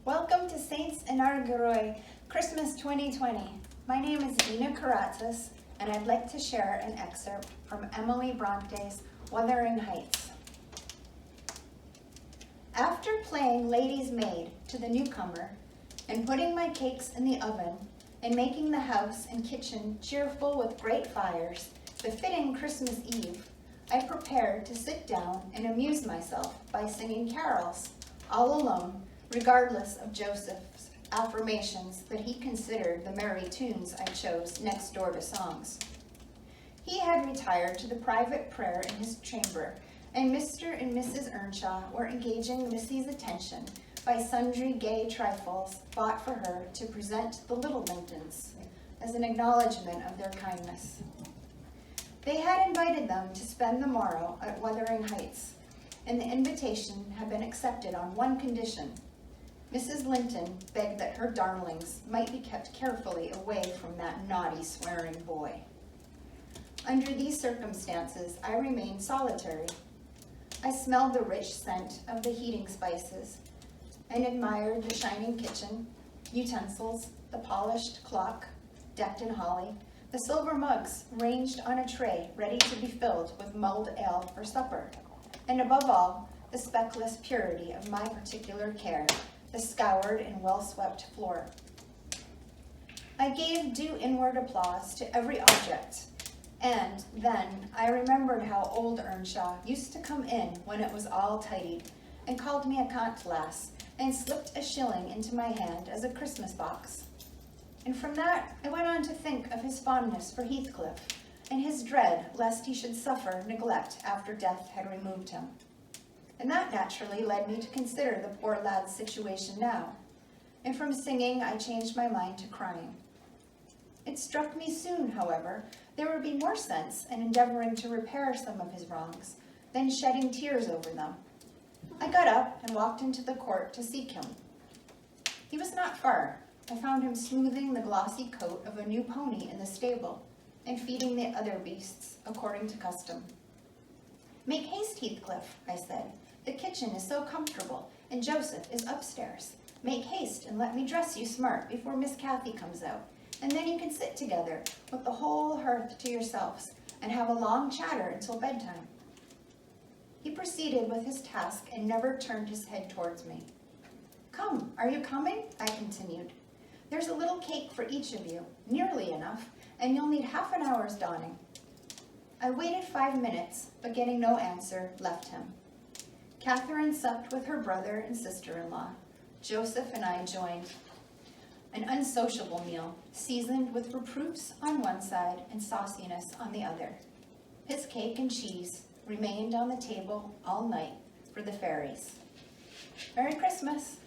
Welcome to Saints Anargyroi, Christmas 2020. My name is Dina Keratsis, and I'd like to share an excerpt from Emily Brontë's Wuthering Heights. After playing lady's maid to the newcomer, and putting my cakes in the oven, and making the house and kitchen cheerful with great fires, befitting Christmas Eve, I prepared to sit down and amuse myself by singing carols, all alone, regardless of Joseph's affirmations that he considered the merry tunes I chose next door to songs. He had retired to the private prayer in his chamber, and Mr. and Mrs. Earnshaw were engaging Missy's attention by sundry gay trifles bought for her to present the little Lintons as an acknowledgement of their kindness. They had invited them to spend the morrow at Wuthering Heights, and the invitation had been accepted on one condition. Mrs. Linton begged that her darlings might be kept carefully away from that naughty, swearing boy. Under these circumstances, I remained solitary. I smelled the rich scent of the heating spices and admired the shining kitchen, utensils, the polished clock, decked in holly, the silver mugs ranged on a tray ready to be filled with mulled ale for supper, and above all, the speckless purity of my particular care, the scoured and well-swept floor. I gave due inward applause to every object, and then I remembered how old Earnshaw used to come in when it was all tidied, and called me a cant lass, and slipped a shilling into my hand as a Christmas box. And from that, I went on to think of his fondness for Heathcliff, and his dread lest he should suffer neglect after death had removed him. And that naturally led me to consider the poor lad's situation now, and from singing I changed my mind to crying. It struck me soon, however, there would be more sense in endeavoring to repair some of his wrongs than shedding tears over them. I got up and walked into the court to seek him. He was not far. I found him smoothing the glossy coat of a new pony in the stable and feeding the other beasts according to custom. "Make haste, Heathcliff," I said. "The kitchen is so comfortable, and Joseph is upstairs. Make haste and let me dress you smart before Miss Cathy comes out, and then you can sit together with the whole hearth to yourselves and have a long chatter until bedtime." He proceeded with his task and never turned his head towards me. "Come, are you coming?" I continued. "There's a little cake for each of you, nearly enough, and you'll need half an hour's donning." I waited 5 minutes, but getting no answer, left him. Catherine supped with her brother and sister-in-law. Joseph and I joined. An unsociable meal, seasoned with reproofs on one side and sauciness on the other. His cake and cheese remained on the table all night for the fairies. Merry Christmas!